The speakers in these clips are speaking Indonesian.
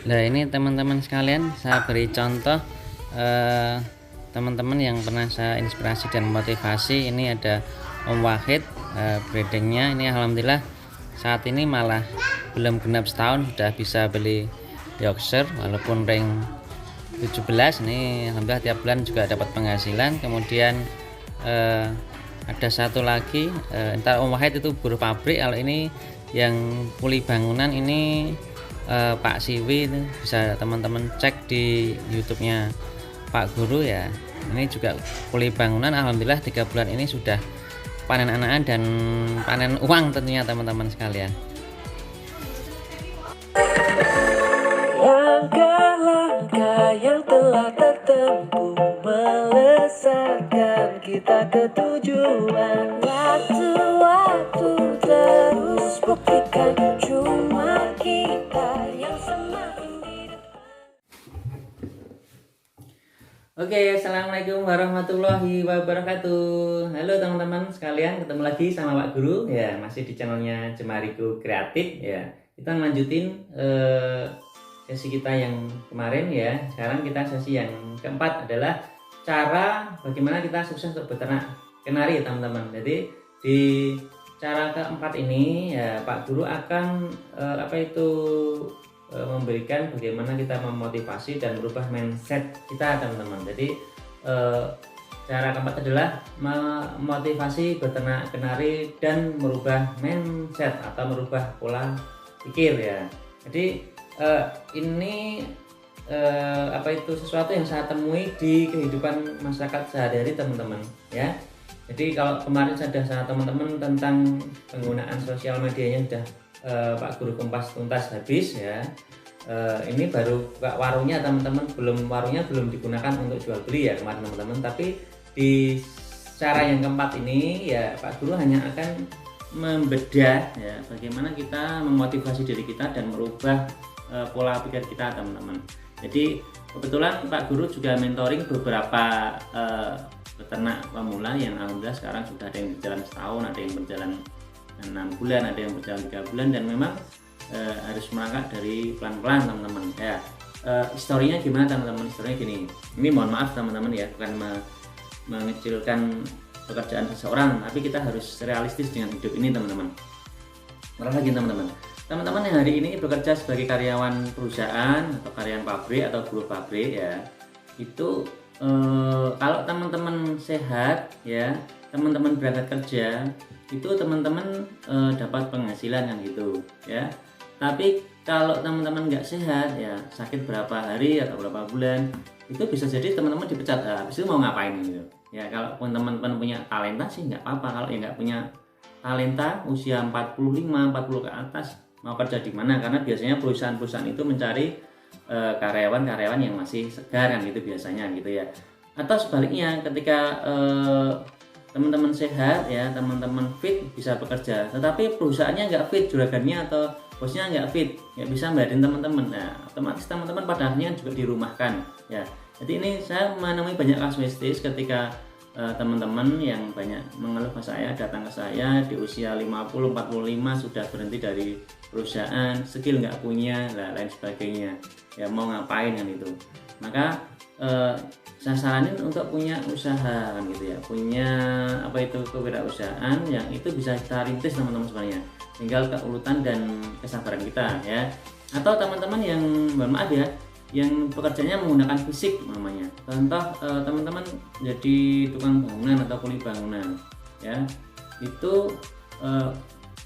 Nah, ini teman-teman sekalian, saya beri contoh teman-teman yang pernah saya inspirasi dan motivasi. Ini ada Om Wahid, breedingnya ini alhamdulillah saat ini malah belum genap setahun sudah bisa beli Yorkshire walaupun ring 17. Ini alhamdulillah tiap bulan juga dapat penghasilan. Kemudian ada satu lagi, entar Om Wahid itu buruh pabrik. Kalau ini yang kuli bangunan ini Pak Siwi, itu bisa teman-teman cek di YouTube-nya Pak Guru ya. Ini juga kuli bangunan, alhamdulillah 3 bulan ini sudah panen anakan dan panen uang tentunya teman-teman sekalian. Langkah-langkah yang telah tertempuh melesatkan kita ke tujuan. Waktu-waktu terus buktikan cuma kita yang semakin di depan. Oke, assalamualaikum warahmatullahi wabarakatuh. Halo teman-teman sekalian, ketemu lagi sama Pak Guru ya, masih di channelnya Jemariku Kreatif ya. Kita lanjutin sesi kita yang kemarin ya. Sekarang kita sesi yang keempat adalah cara bagaimana kita sukses untuk beternak kenari teman-teman. Jadi di cara keempat ini ya Pak Guru akan memberikan bagaimana kita memotivasi dan merubah mindset kita teman-teman. Jadi cara keempat adalah memotivasi beternak kenari dan merubah mindset atau merubah pola pikir ya. Jadi ini sesuatu yang saya temui di kehidupan masyarakat sehari-hari teman-teman ya. Jadi kalau kemarin sudah saya teman-teman tentang penggunaan sosial medianya sudah Pak Guru Kompas tuntas habis ya. Ini baru buka warungnya teman-teman, warungnya belum digunakan untuk jual beli ya kemarin teman-teman. Tapi di cara yang keempat ini ya Pak Guru hanya akan membedah ya bagaimana kita memotivasi diri kita dan merubah pola pikir kita teman-teman. Jadi kebetulan Pak Guru juga mentoring beberapa peternak pemula yang alhamdulillah sekarang sudah ada yang berjalan setahun, ada yang berjalan 6 bulan, ada yang berjalan 3 bulan, dan memang harus merangkak dari pelan-pelan teman-teman ya. Historinya gimana teman-teman? Historinya gini, ini mohon maaf teman-teman ya, bukan mengecilkan pekerjaan seseorang, tapi kita harus realistis dengan hidup ini teman-teman. Lagi teman-teman yang hari ini bekerja sebagai karyawan perusahaan atau karyawan pabrik atau buruh pabrik ya, itu kalau teman-teman sehat ya, teman-teman berangkat kerja itu teman-teman dapat penghasilan kan gitu ya. Tapi kalau teman-teman nggak sehat ya, sakit berapa hari atau berapa bulan, itu bisa jadi teman-teman dipecat. Habis itu mau ngapain gitu ya. Kalau teman-teman punya talenta sih nggak apa-apa. Kalau yang nggak punya talenta, usia 40 ke atas, mau kerja di mana? Karena biasanya perusahaan-perusahaan itu mencari karyawan-karyawan yang masih segar kan gitu biasanya gitu ya. Atau sebaliknya, ketika teman-teman sehat ya, teman-teman fit bisa bekerja, tetapi perusahaannya nggak fit, juragannya atau bosnya nggak fit, nggak bisa bayarin teman-teman. Nah, otomatis teman-teman pada akhirnya juga dirumahkan ya. Jadi ini saya menemui banyak kasuistis ketika teman-teman yang banyak mengeluh ke saya, datang ke saya di usia 50-45 sudah berhenti dari perusahaan, skill nggak punya, lain sebagainya ya, mau ngapain kan itu. Maka saya saranin untuk punya usaha kan gitu ya, punya kewirausahaan yang itu bisa kita rintis teman-teman semuanya, tinggal keuletan dan kesabaran kita ya. Atau teman-teman yang maaf ya, yang pekerjaannya menggunakan fisik namanya, contoh teman-teman jadi tukang bangunan atau kuli bangunan ya, itu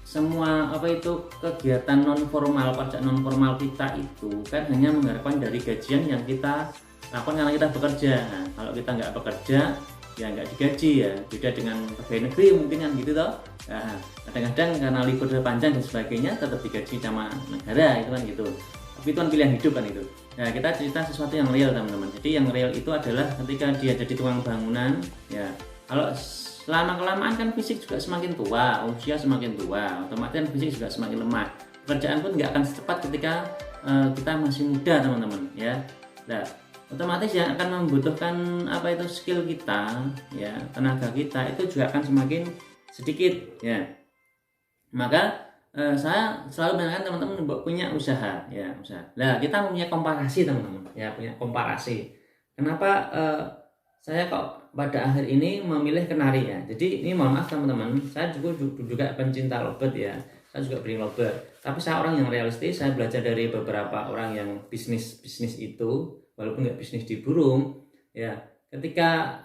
semua kegiatan non formal, pekerjaan non formal kita itu kan hanya mengharapkan dari gajian yang kita lakukan karena kita bekerja. Nah, kalau kita nggak bekerja ya nggak digaji ya, beda dengan pegawai negeri mungkin kan gitu toh. Nah, kadang-kadang karena libur panjang dan sebagainya tetap digaji sama negara itu kan gitu, tapi itu kan pilihan hidup kan itu. Nah, kita cerita sesuatu yang real teman-teman. Jadi yang real itu adalah ketika dia jadi tukang bangunan ya, kalau lama kelamaan kan fisik juga semakin tua, usia semakin tua, otomatis fisik juga semakin lemah. Pekerjaan pun nggak akan secepat ketika kita masih muda teman-teman ya. Nah, otomatis yang akan membutuhkan skill kita ya, tenaga kita itu juga akan semakin sedikit ya. Maka saya selalu menyarankan teman-teman punya usaha ya, usaha. Nah, kita punya komparasi teman-teman ya, punya komparasi. Kenapa saya kok pada akhir ini memilih kenari ya? Jadi ini mohon maaf teman-teman, saya juga pencinta lovebird ya. Saya juga breeding lovebird. Tapi saya orang yang realistis, saya belajar dari beberapa orang yang bisnis itu, walaupun nggak bisnis di burung ya. Ketika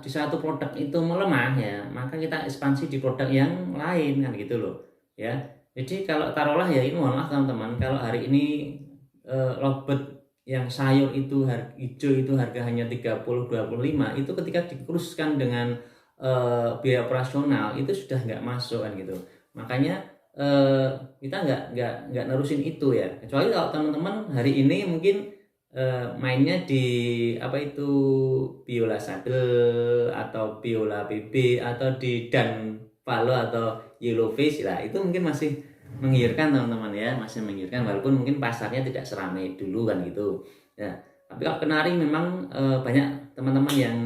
di satu produk itu melemah ya, maka kita ekspansi di produk yang lain kan gitu loh ya. Jadi kalau taruhlah ya, ini mohon maaf teman-teman, kalau hari ini lovebird yang sayur itu hijau itu harga hanya 30-25, itu ketika dikuruskan dengan biaya operasional itu sudah nggak masuk kan gitu. Makanya kita nggak nerusin itu ya, kecuali kalau teman-teman hari ini mungkin mainnya di apa itu Biola Sadel atau Biola BB atau di Dan Palo atau Yellowfish lah, itu mungkin masih menggiurkan teman-teman ya, masih menggiurkan walaupun mungkin pasarnya tidak seramai dulu kan gitu ya. Tapi kalau kenari memang banyak teman-teman yang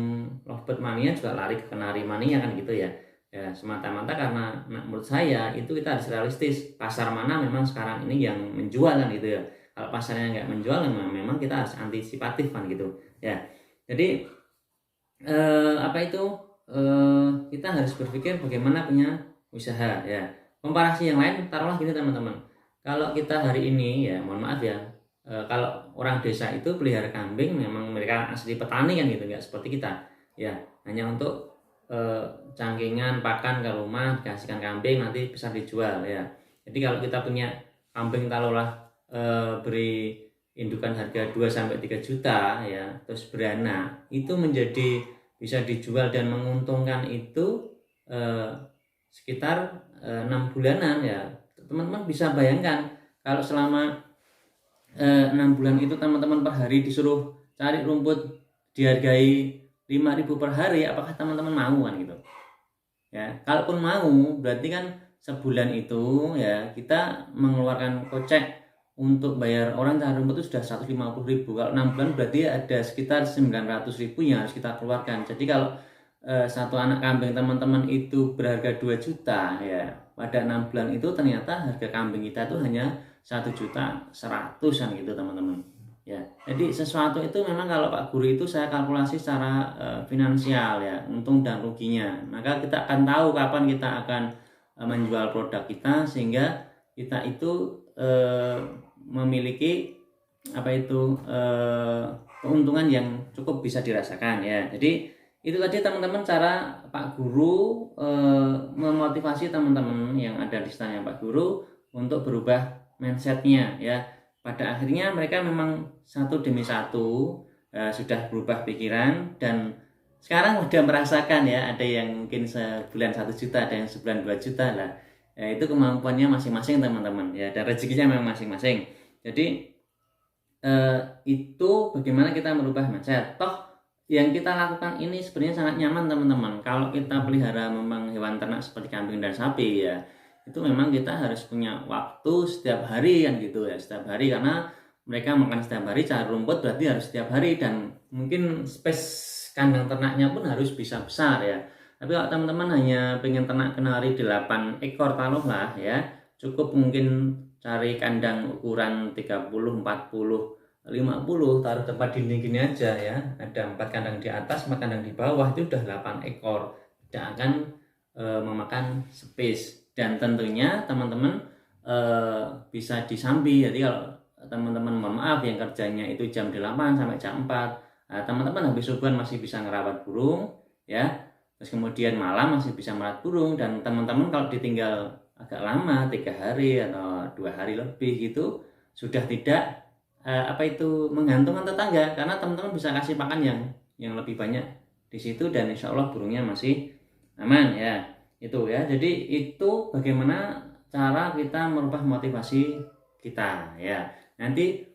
lovebird mania juga lari ke kenari mania kan gitu ya. Ya semata-mata karena menurut saya itu kita harus realistis, pasar mana memang sekarang ini yang menjual kan gitu ya. Kalau pasarnya nggak menjual memang kita harus antisipatif kan gitu ya. Jadi apa itu kita harus berpikir bagaimana punya usaha ya. Komparasi yang lain taruhlah gini teman-teman, kalau kita hari ini ya mohon maaf ya, kalau orang desa itu pelihara kambing memang mereka asli petani kan gitu, nggak seperti kita ya, hanya untuk cangkingan pakan ke rumah, dikasihkan kambing nanti bisa dijual ya. Jadi kalau kita punya kambing taruhlah beri indukan harga 2-3 juta ya, terus beranak itu menjadi bisa dijual dan menguntungkan itu sekitar 6 bulanan ya. Teman-teman bisa bayangkan kalau selama 6 bulan itu teman-teman per hari disuruh cari rumput dihargai 5.000 per hari, apakah teman-teman mau kan gitu ya? Kalaupun mau berarti kan sebulan itu ya kita mengeluarkan kocek untuk bayar orang cari rumput itu sudah 150.000. Kalau 6 bulan berarti ada sekitar 900.000 yang harus kita keluarkan. Jadi kalau satu anak kambing teman-teman itu berharga 2 juta ya, pada 6 bulan itu ternyata harga kambing kita itu hanya 1.100.000 gitu teman-teman ya. Jadi sesuatu itu memang kalau Pak Guru itu saya kalkulasi secara finansial ya, untung dan ruginya, maka kita akan tahu kapan kita akan menjual produk kita sehingga kita itu memiliki apa itu keuntungan yang cukup bisa dirasakan ya. Jadi itu tadi teman-teman cara Pak Guru memotivasi teman-teman yang ada di stanya Pak Guru untuk berubah mindsetnya ya. Pada akhirnya mereka memang satu demi satu sudah berubah pikiran dan sekarang sudah merasakan ya, ada yang mungkin sebulan 1 juta, ada yang sebulan 2 juta lah ya, itu kemampuannya masing-masing teman-teman ya, dan rezekinya memang masing-masing. Jadi itu bagaimana kita merubah mindset. Toh yang kita lakukan ini sebenarnya sangat nyaman teman-teman. Kalau kita pelihara memang hewan ternak seperti kambing dan sapi ya, itu memang kita harus punya waktu setiap hari kan gitu ya, setiap hari, karena mereka makan setiap hari, cari rumput berarti harus setiap hari, dan mungkin space kandang ternaknya pun harus bisa besar ya. Tapi kalau teman-teman hanya pengen ternak kenari 8 ekor taruhlah ya, cukup mungkin cari kandang ukuran 30, 40, 50, taruh tempat dinding gini aja ya, ada 4 kandang di atas, 4 kandang di bawah, itu udah 8 ekor, tidak akan memakan space. Dan tentunya teman-teman bisa disambi. Jadi kalau teman-teman mohon maaf yang kerjanya itu jam 8 sampai jam 4, teman-teman habis subuhan masih bisa ngerawat burung ya, terus kemudian malam masih bisa merawat burung, dan teman-teman kalau ditinggal agak lama 3 hari atau 2 hari lebih gitu sudah tidak apa itu menggantungkan tetangga, karena teman-teman bisa kasih pakan yang lebih banyak di situ, dan insya Allah burungnya masih aman ya. Itu ya, jadi itu bagaimana cara kita merubah motivasi kita ya. Nanti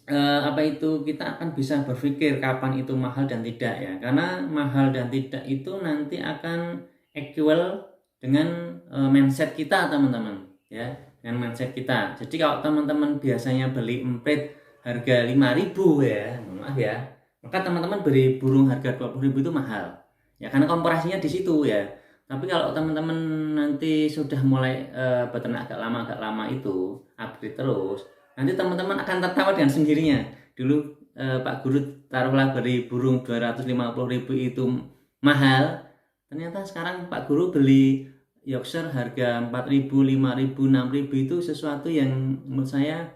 apa itu kita akan bisa berpikir kapan itu mahal dan tidak ya, karena mahal dan tidak itu nanti akan equal dengan mindset kita teman-teman ya, dengan mindset kita. Jadi kalau teman-teman biasanya beli emprit harga 5.000 ya, maaf ya, maka teman-teman beli burung harga 20.000 itu mahal ya, karena komparasinya di situ ya. Tapi kalau teman-teman nanti sudah mulai beternak agak lama itu upgrade terus, nanti teman-teman akan tertawa dengan sendirinya. Dulu Pak Guru taruhlah beli burung 250.000 itu mahal, ternyata sekarang Pak Guru beli Yorkshire harga 4.000, 5.000, 6.000 itu sesuatu yang menurut saya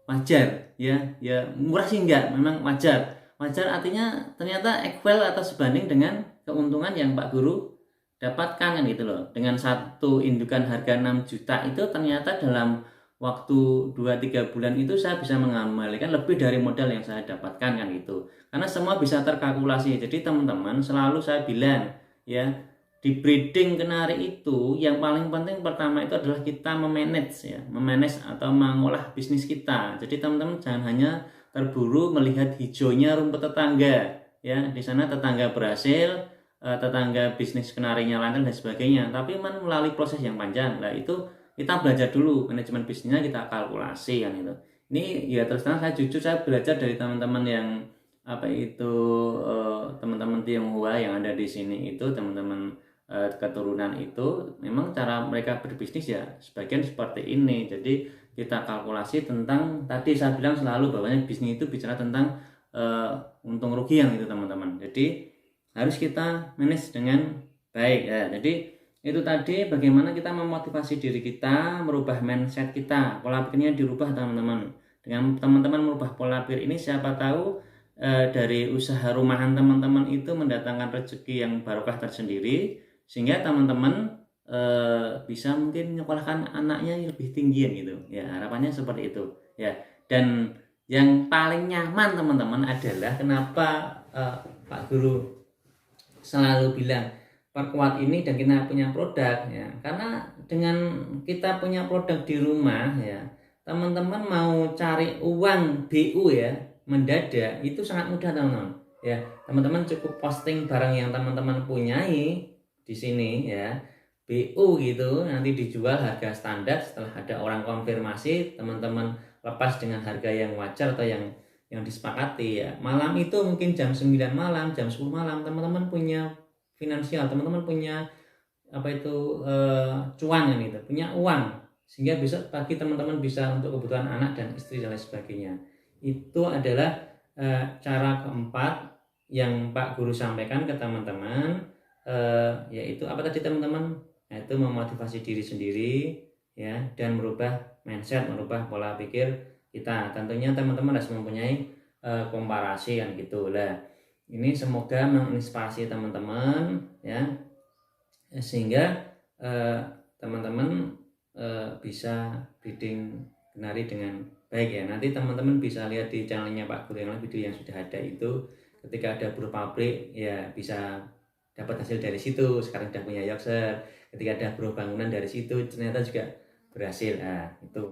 wajar ya. Ya murah sih enggak, memang wajar. Wajar artinya ternyata equal atau sebanding dengan keuntungan yang Pak Guru dapatkan kan gitu loh. Dengan satu indukan harga 6 juta itu ternyata dalam waktu 2-3 bulan itu saya bisa mengembalikan lebih dari modal yang saya dapatkan kan gitu. Karena semua bisa terkalkulasi. Jadi teman-teman selalu saya bilang ya, di breeding kenari itu yang paling penting pertama itu adalah kita memanage ya, memanage atau mengolah bisnis kita. Jadi teman-teman jangan hanya terburu melihat hijaunya rumput tetangga ya, di sana tetangga berhasil, tetangga bisnis kenarinya lancar dan sebagainya, tapi melalui proses yang panjang. Nah itu kita belajar dulu manajemen bisnisnya, kita kalkulasi kan itu. Ini ya terus terang saya jujur saya belajar dari teman-teman yang apa itu teman-teman Tionghoa yang ada di sini itu, teman-teman keturunan itu memang cara mereka berbisnis ya sebagian seperti ini. Jadi kita kalkulasi tentang tadi saya bilang selalu bahwanya bisnis itu bicara tentang untung rugi yang itu teman-teman. Jadi harus kita manage dengan baik ya. Jadi itu tadi bagaimana kita memotivasi diri kita, merubah mindset kita, pola pikirnya dirubah teman-teman. Dengan teman-teman merubah pola pikir ini, siapa tahu dari usaha rumahan teman-teman itu mendatangkan rezeki yang barokah tersendiri, sehingga teman-teman bisa mungkin menyekolahkan anaknya lebih tinggi gitu ya. Harapannya seperti itu ya. Dan yang paling nyaman teman-teman adalah kenapa Pak Guru selalu bilang perkuat ini dan kita punya produk ya, karena dengan kita punya produk di rumah ya, teman-teman mau cari uang BU ya mendadak itu sangat mudah teman-teman ya. Teman-teman cukup posting barang yang teman-teman punyai di sini ya, BU gitu, nanti dijual harga standar. Setelah ada orang konfirmasi, teman-teman lepas dengan harga yang wajar atau yang disepakati ya. Malam itu mungkin jam 9 malam, jam 10 malam teman-teman punya finansial, teman-teman punya apa itu cuan kan itu, punya uang, sehingga bisa pagi teman-teman bisa untuk kebutuhan anak dan istri dan lain sebagainya. Itu adalah cara keempat yang Pak Guru sampaikan ke teman-teman, yaitu apa tadi teman-teman? Yaitu memotivasi diri sendiri ya, dan merubah mindset, merubah pola pikir kita. Tentunya teman-teman harus mempunyai komparasi kan gitu lah. Ini semoga menginspirasi teman-teman ya, sehingga teman-teman bisa breeding kenari dengan baik ya. Nanti teman-teman bisa lihat di channelnya Pak Guru yang lain, video yang sudah ada itu, ketika ada burung pabrik ya bisa dapat hasil dari situ. Sekarang sudah punya Yorkshire, ketika ada burung bangunan dari situ ternyata juga berhasil. Nah itu.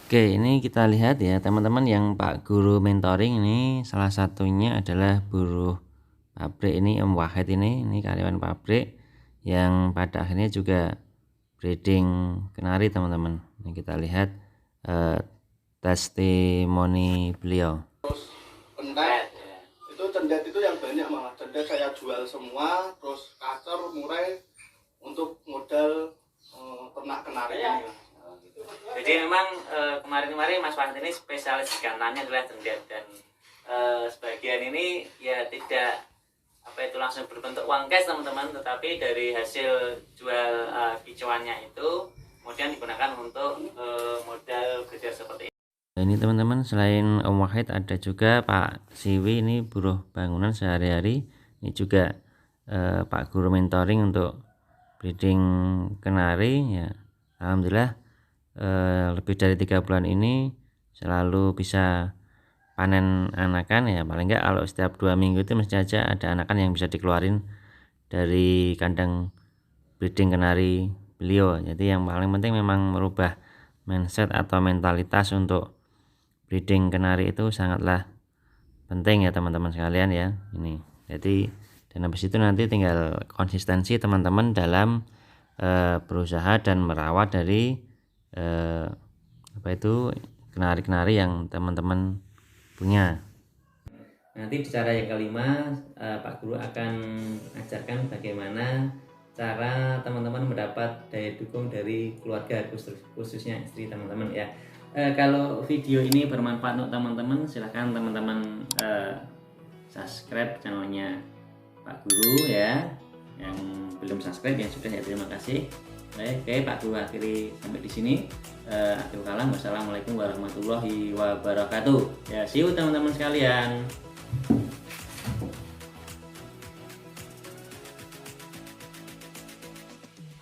Oke, ini kita lihat ya teman-teman, yang Pak Guru mentoring ini salah satunya adalah buruh pabrik ini, Om Wahid ini karyawan pabrik yang pada akhirnya juga breeding kenari teman-teman. Ini kita lihat testimoni beliau. Terus cendet itu yang banyak, malah cendet saya jual semua, terus kacer murai untuk modal ternak kenari ini. Jadi memang kemarin-kemarin Mas Wahid ini spesialis jantannya adalah cendet, dan sebagian ini ya tidak apa itu langsung berbentuk uang cash teman-teman, tetapi dari hasil jual kicauannya itu kemudian digunakan untuk modal kerja seperti ini. Ini teman-teman, selain Om Wahid ada juga Pak Siwi, ini buruh bangunan sehari-hari. Ini juga Pak Guru mentoring untuk breeding kenari ya. Alhamdulillah lebih dari 3 bulan ini selalu bisa panen anakan ya. Paling enggak kalau setiap 2 minggu itu mesti aja ada anakan yang bisa dikeluarin dari kandang breeding kenari beliau. Jadi yang paling penting memang merubah mindset atau mentalitas untuk breeding kenari itu sangatlah penting ya teman-teman sekalian ya. Ini jadi, dan habis itu nanti tinggal konsistensi teman-teman dalam berusaha dan merawat dari apa itu kenari-kenari yang teman-teman punya. Nanti di cara yang kelima Pak Guru akan ajarkan bagaimana cara teman-teman mendapat daya dukung dari keluarga, khususnya istri teman-teman ya. Kalau video ini bermanfaat untuk teman-teman, silahkan teman-teman subscribe channelnya Pak Guru ya. Yang belum subscribe yang sudah, ya terima kasih. Oke, Pak Guru akhiri sampai di sini. Akhirul kalam, wassalamualaikum warahmatullahi wabarakatuh. Ya, see you teman-teman sekalian.